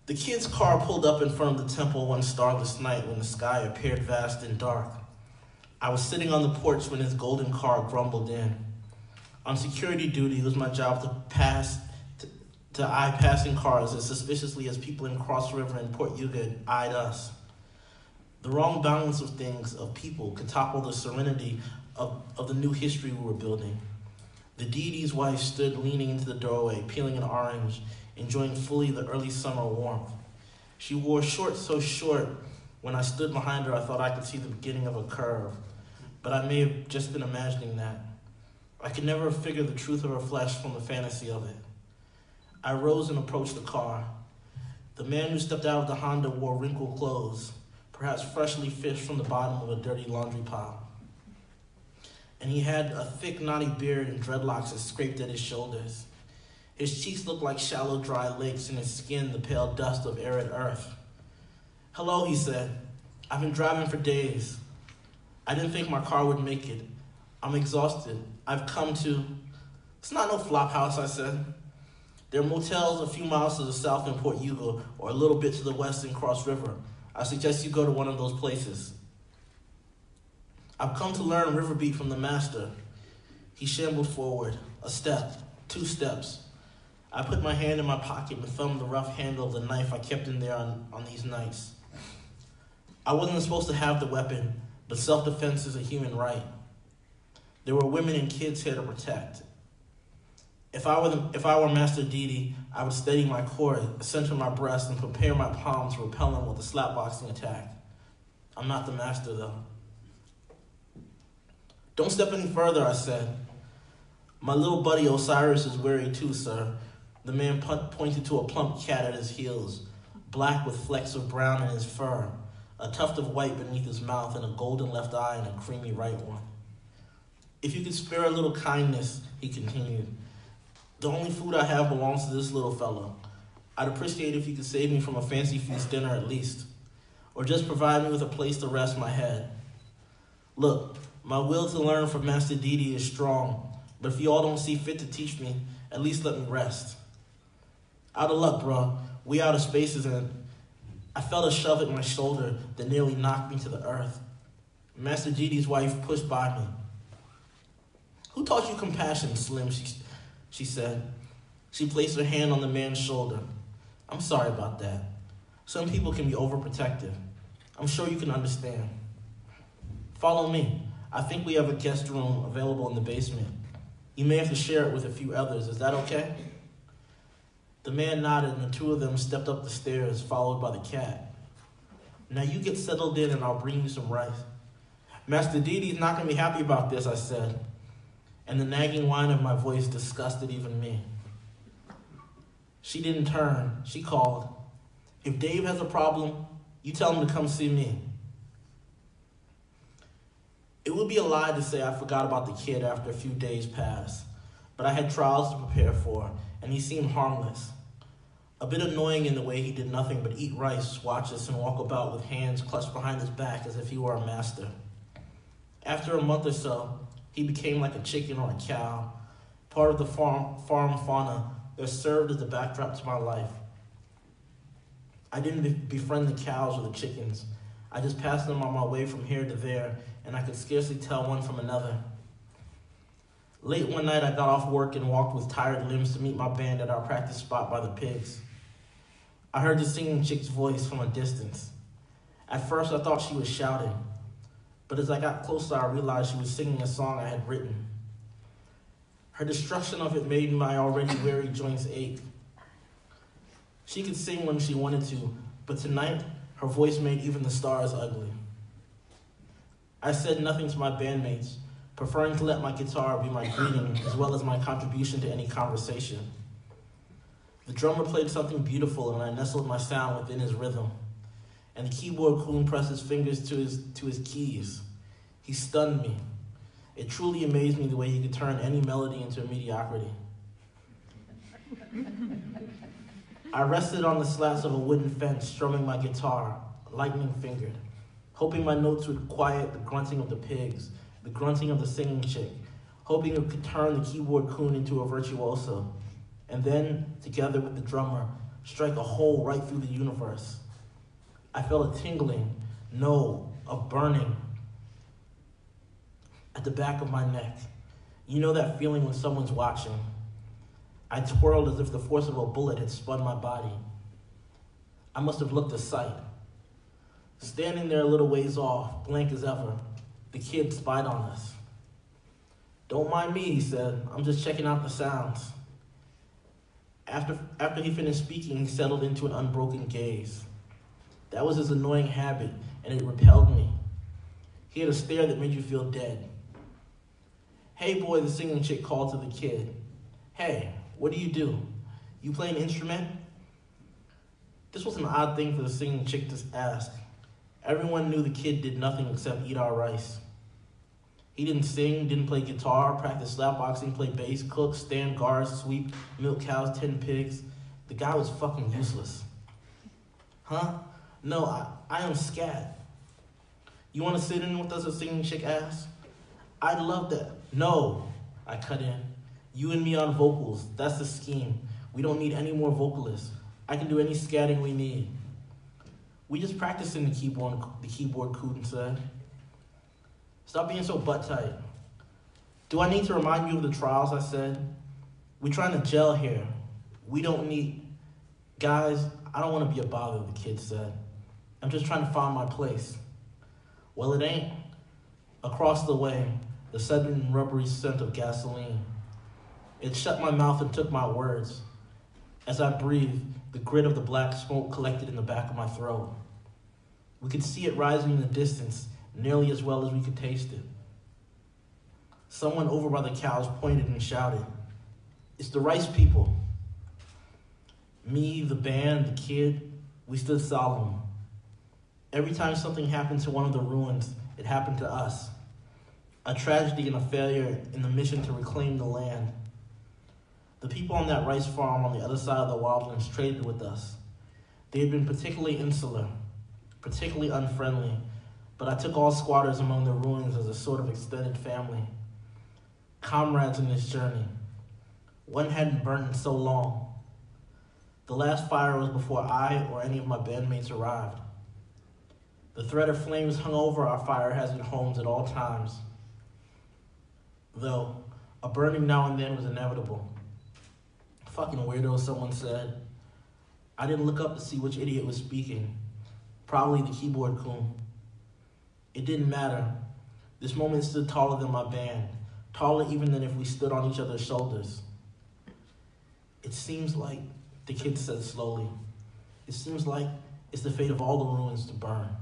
The kid's car pulled up in front of the temple one starless night when the sky appeared vast and dark. I was sitting on the porch when his golden car grumbled in. On security duty, it was my job to eye passing cars as suspiciously as people in Cross River and Port Yuga eyed us. The wrong balance of things, of people, could topple the serenity of the new history we were building. The deity's wife stood leaning into the doorway, peeling an orange, enjoying fully the early summer warmth. She wore shorts so short, when I stood behind her, I thought I could see the beginning of a curve. But I may have just been imagining that. I could never figure the truth of her flesh from the fantasy of it. I rose and approached the car. The man who stepped out of the Honda wore wrinkled clothes, perhaps freshly fished from the bottom of a dirty laundry pile. And he had a thick, knotty beard and dreadlocks that scraped at his shoulders. His cheeks looked like shallow, dry lakes, and his skin the pale dust of arid earth. "Hello," he said. "I've been driving for days. I didn't think my car would make it. I'm exhausted. I've come to..." "It's not no flop house," I said. "There are motels a few miles to the south in Port Hugo or a little bit to the west in Cross River. I suggest you go to one of those places." "I've come to learn river beat from the master." He shambled forward, a step, 2 steps. I put my hand in my pocket and thumbed the rough handle of the knife I kept in there on these nights. I wasn't supposed to have the weapon, but self-defense is a human right. There were women and kids here to protect. If I were Master Didi, I would steady my core, center my breast, and prepare my palms to repel him with a slapboxing attack. I'm not the master, though. "Don't step any further," I said. "My little buddy Osiris is weary too, sir." The man pointed to a plump cat at his heels, black with flecks of brown in his fur, a tuft of white beneath his mouth, and a golden left eye and a creamy right one. "If you could spare a little kindness," he continued. "The only food I have belongs to this little fellow. I'd appreciate if you could save me from a fancy feast dinner at least, or just provide me with a place to rest my head. Look, my will to learn from Master Didi is strong, but if you all don't see fit to teach me, at least let me rest." "Out of luck, bro. We out of spaces," and I felt a shove at my shoulder that nearly knocked me to the earth. Master Didi's wife pushed by me. "Who taught you compassion, Slim?" she said. She placed her hand on the man's shoulder. "I'm sorry about that. Some people can be overprotective. I'm sure you can understand. Follow me. I think we have a guest room available in the basement. You may have to share it with a few others. Is that okay?" The man nodded, and the 2 of them stepped up the stairs, followed by the cat. "Now you get settled in, and I'll bring you some rice." "Master Didi's not going to be happy about this," I said, and the nagging whine of my voice disgusted even me. She didn't turn. She called, "If Dave has a problem, you tell him to come see me." It would be a lie to say I forgot about the kid after a few days passed, but I had trials to prepare for, and he seemed harmless. A bit annoying in the way he did nothing but eat rice, watch us, and walk about with hands clutched behind his back as if he were a master. After a month or so, he became like a chicken or a cow, part of the farm fauna that served as the backdrop to my life. I didn't befriend the cows or the chickens. I just passed them on my way from here to there, and I could scarcely tell one from another. Late one night, I got off work and walked with tired limbs to meet my band at our practice spot by the pigs. I heard the singing chick's voice from a distance. At first, I thought she was shouting, but as I got closer, I realized she was singing a song I had written. Her destruction of it made my already weary joints ache. She could sing when she wanted to, but tonight, her voice made even the stars ugly. I said nothing to my bandmates, preferring to let my guitar be my greeting as well as my contribution to any conversation. The drummer played something beautiful, and I nestled my sound within his rhythm, and the keyboard coon pressed his fingers to his keys. He stunned me. It truly amazed me the way he could turn any melody into a mediocrity. I rested on the slats of a wooden fence, strumming my guitar, lightning-fingered, hoping my notes would quiet the grunting of the pigs, the grunting of the singing chick, hoping it could turn the keyboard coon into a virtuoso. And then, together with the drummer, strike a hole right through the universe. I felt a tingling, no, a burning at the back of my neck. You know that feeling when someone's watching? I twirled as if the force of a bullet had spun my body. I must have looked a sight. Standing there a little ways off, blank as ever, the kid spied on us. "Don't mind me," he said. "I'm just checking out the sounds." After he finished speaking, he settled into an unbroken gaze. That was his annoying habit, and it repelled me. He had a stare that made you feel dead. "Hey boy," the singing chick called to the kid. "Hey, what do? You play an instrument?" This was an odd thing for the singing chick to ask. Everyone knew the kid did nothing except eat our rice. He didn't sing, didn't play guitar, practice slapboxing, play bass, cook, stand guards, sweep, milk cows, tend pigs. The guy was fucking useless. "Huh? No, I am scat." "You want to sit in with us?" the singing chick asked. "I'd love that." "No," I cut in. "You and me on vocals. That's the scheme. We don't need any more vocalists. I can do any scatting we need." "We just practicing the keyboard, Cooten said. "Stop being so butt tight." "Do I need to remind you of the trials?" I said. "We're trying to gel here. We don't need..." "Guys, I don't want to be a bother," the kid said. "I'm just trying to find my place." "Well, it ain't." Across the way, the sudden rubbery scent of gasoline. It shut my mouth and took my words. As I breathed, the grit of the black smoke collected in the back of my throat. We could see it rising in the distance, nearly as well as we could taste it. Someone over by the cows pointed and shouted, "It's the rice people." Me, the band, the kid, we stood solemn. Every time something happened to one of the ruins, it happened to us. A tragedy and a failure in the mission to reclaim the land. The people on that rice farm on the other side of the wildlands traded with us. They had been particularly insular, particularly unfriendly, but I took all squatters among the ruins as a sort of extended family. Comrades in this journey. One hadn't burnt in so long. The last fire was before I or any of my bandmates arrived. The threat of flames hung over our fire hazard homes at all times. Though, a burning now and then was inevitable. "Fucking weirdo," someone said. I didn't look up to see which idiot was speaking. Probably the keyboard coon. It didn't matter. This moment stood taller than my band, taller even than if we stood on each other's shoulders. "It seems like," the kid said slowly, "it seems like it's the fate of all the ruins to burn."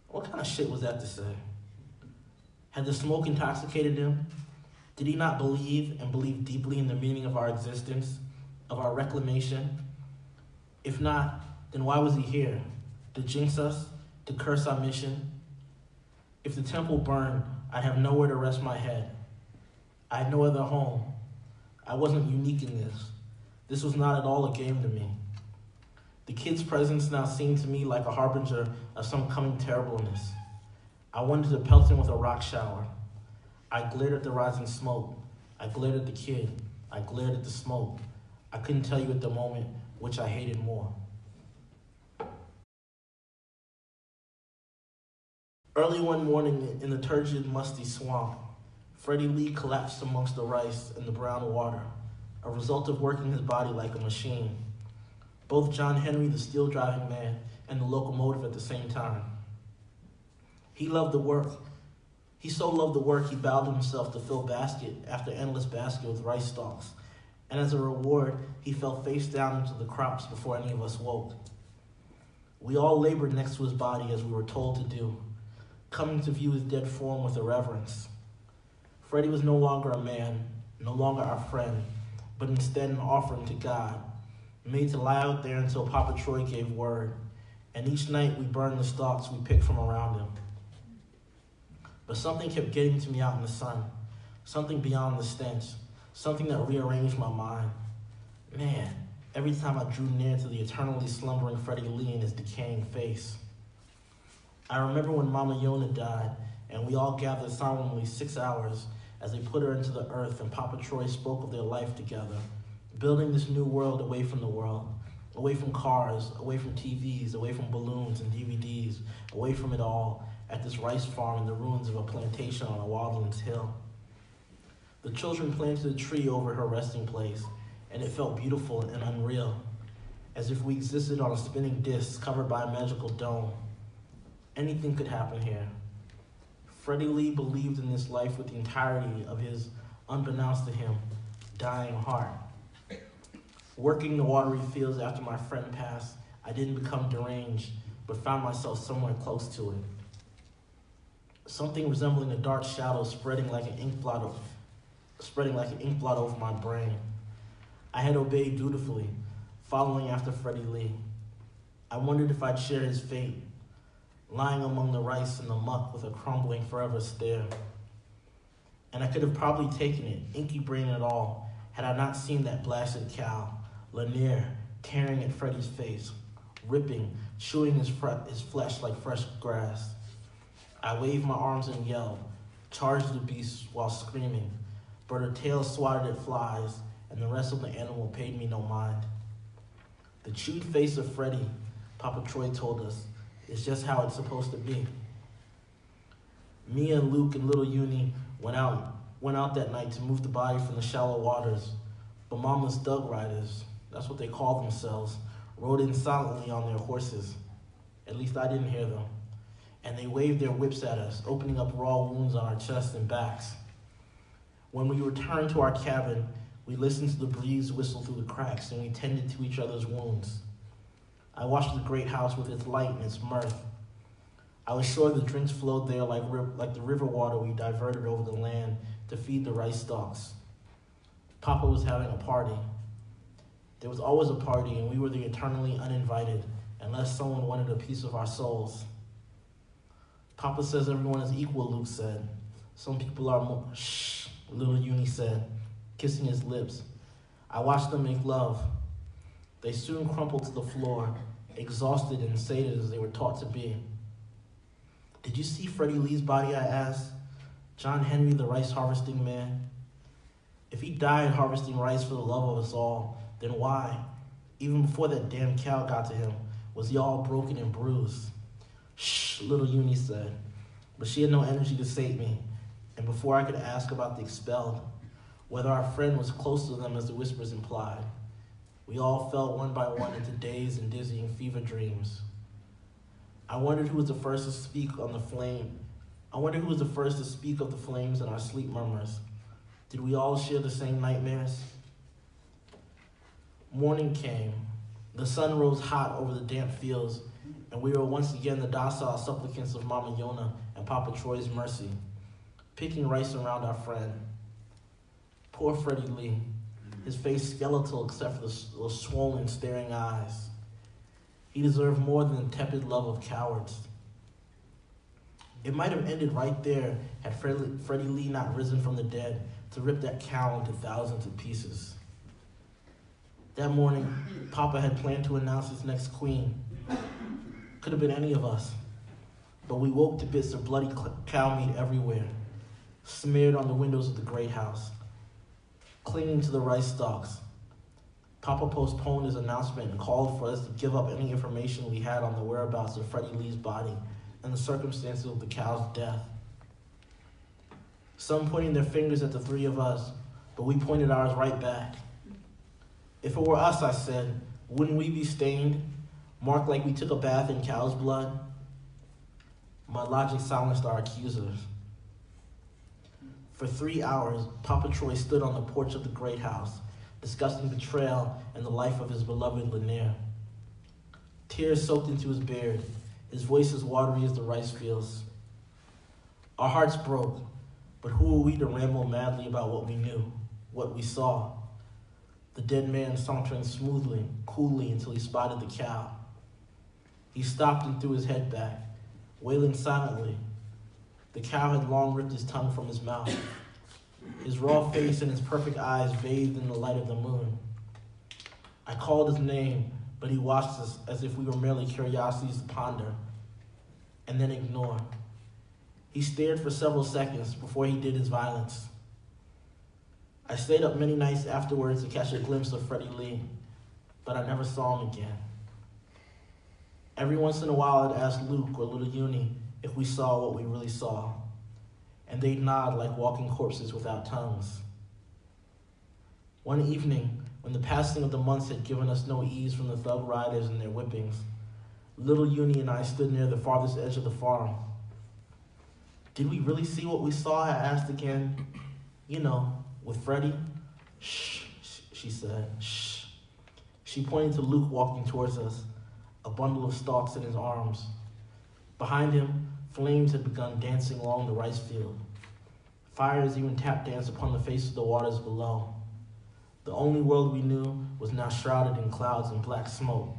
What kind of shit was that to say? Had the smoke intoxicated him? Did he not believe, and believe deeply in the meaning of our existence, of our reclamation? If not, then why was he here? To jinx us? To curse our mission? If the temple burned, I'd have nowhere to rest my head. I had no other home. I wasn't unique in this. This was not at all a game to me. The kid's presence now seemed to me like a harbinger of some coming terribleness. I wanted to pelt him with a rock shower. I glared at the rising smoke. I glared at the kid. I glared at the smoke. I couldn't tell you at the moment which I hated more. Early one morning in the turgid, musty swamp, Freddie Lee collapsed amongst the rice and the brown water, a result of working his body like a machine. Both John Henry, the steel-driving man, and the locomotive at the same time. He loved the work. He so loved the work he bowed himself to fill basket after endless basket with rice stalks, and as a reward, he fell face down into the crops before any of us woke. We all labored next to his body as we were told to do, coming to view his dead form with irreverence. Freddie was no longer a man, no longer our friend, but instead an offering to God, made to lie out there until Papa Troy gave word, and each night we burned the stalks we picked from around him. But something kept getting to me out in the sun, something beyond the stench, something that rearranged my mind. Man, every time I drew near to the eternally slumbering Freddie Lee and his decaying face. I remember when Mama Yona died, and we all gathered solemnly 6 hours as they put her into the earth and Papa Troy spoke of their life together, building this new world away from the world, away from cars, away from TVs, away from balloons and DVDs, away from it all, at this rice farm in the ruins of a plantation on a wildlands hill. The children planted a tree over her resting place, and it felt beautiful and unreal, as if we existed on a spinning disc covered by a magical dome. Anything could happen here. Freddie Lee believed in this life with the entirety of his, unbeknownst to him, dying heart. Working the watery fields after my friend passed, I didn't become deranged, but found myself somewhere close to it. Something resembling a dark shadow spreading like an ink blot over my brain. I had obeyed dutifully, following after Freddie Lee. I wondered if I'd share his fate, lying among the rice and the muck with a crumbling forever stare. And I could have probably taken it, inky brain and all, had I not seen that blasted cow, Lanier, tearing at Freddie's face, ripping, chewing his flesh like fresh grass. I waved my arms and yelled, charged the beast while screaming, but her tail swatted at flies, and the rest of the animal paid me no mind. The chewed face of Freddie, Papa Troy told us, is just how it's supposed to be. Me and Luke and little Uni went out that night to move the body from the shallow waters, but Mama's Doug riders, that's what they call themselves, rode in silently on their horses. At least I didn't hear them. And they waved their whips at us, opening up raw wounds on our chests and backs. When we returned to our cabin, we listened to the breeze whistle through the cracks, and we tended to each other's wounds. I watched the great house with its light and its mirth. I was sure the drinks flowed there like the river water we diverted over the land to feed the rice stalks. Papa was having a party. There was always a party, and we were the eternally uninvited, unless someone wanted a piece of our souls. Papa says everyone is equal, Luke said. Some people are more... Shh, little Uni said, kissing his lips. I watched them make love. They soon crumpled to the floor, exhausted and sated as they were taught to be. Did you see Freddie Lee's body, I asked? John Henry, the rice harvesting man? If he died harvesting rice for the love of us all, then why, even before that damn cow got to him, was he all broken and bruised? Shh, little Uni said, but she had no energy to sate me, and before I could ask about the expelled, whether our friend was close to them as the whispers implied, we all fell one by one into dazed and dizzying fever dreams. I wondered who was the first to speak on the flame. I wondered who was the first to speak of the flames in our sleep murmurs. Did we all share the same nightmares? Morning came. The sun rose hot over the damp fields, and we were once again the docile supplicants of Mama Yona and Papa Troy's mercy, picking rice around our friend. Poor Freddie Lee, his face skeletal except for those swollen, staring eyes. He deserved more than the tepid love of cowards. It might have ended right there had Freddie Lee not risen from the dead to rip that cow into thousands of pieces. That morning, Papa had planned to announce his next queen. Could have been any of us. But we woke to bits of bloody cow meat everywhere, smeared on the windows of the great house, clinging to the rice stalks. Papa postponed his announcement and called for us to give up any information we had on the whereabouts of Freddie Lee's body and the circumstances of the cow's death. Some pointing their fingers at the three of us, but we pointed ours right back. If it were us, I said, wouldn't we be stained, marked like we took a bath in cow's blood? My logic silenced our accusers. For 3 hours, Papa Troy stood on the porch of the great house, discussing betrayal and the life of his beloved Lanier. Tears soaked into his beard, his voice as watery as the rice fields. Our hearts broke, but who were we to ramble madly about what we knew, what we saw? The dead man sauntering smoothly, coolly until he spotted the cow. He stopped and threw his head back, wailing silently. The cow had long ripped his tongue from his mouth. His raw face and his perfect eyes bathed in the light of the moon. I called his name, but he watched us as if we were merely curiosities to ponder, and then ignore. He stared for several seconds before he did his violence. I stayed up many nights afterwards to catch a glimpse of Freddie Lee, but I never saw him again. Every once in a while I'd ask Luke or Little Uni if we saw what we really saw, and they'd nod like walking corpses without tongues. One evening, when the passing of the months had given us no ease from the thug riders and their whippings, Little Uni and I stood near the farthest edge of the farm. Did we really see what we saw? I asked again. You know, with Freddie. Shh, she said, shh. She pointed to Luke walking towards us, a bundle of stalks in his arms. Behind him, flames had begun dancing along the rice field. Fires even tap danced upon the face of the waters below. The only world we knew was now shrouded in clouds and black smoke.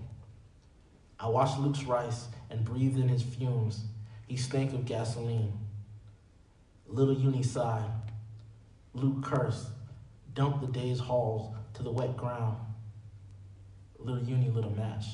I watched Luke's rice and breathed in his fumes. He stank of gasoline. Little Uni sighed. Luke cursed, dumped the day's hauls to the wet ground. Little Uni lit a match.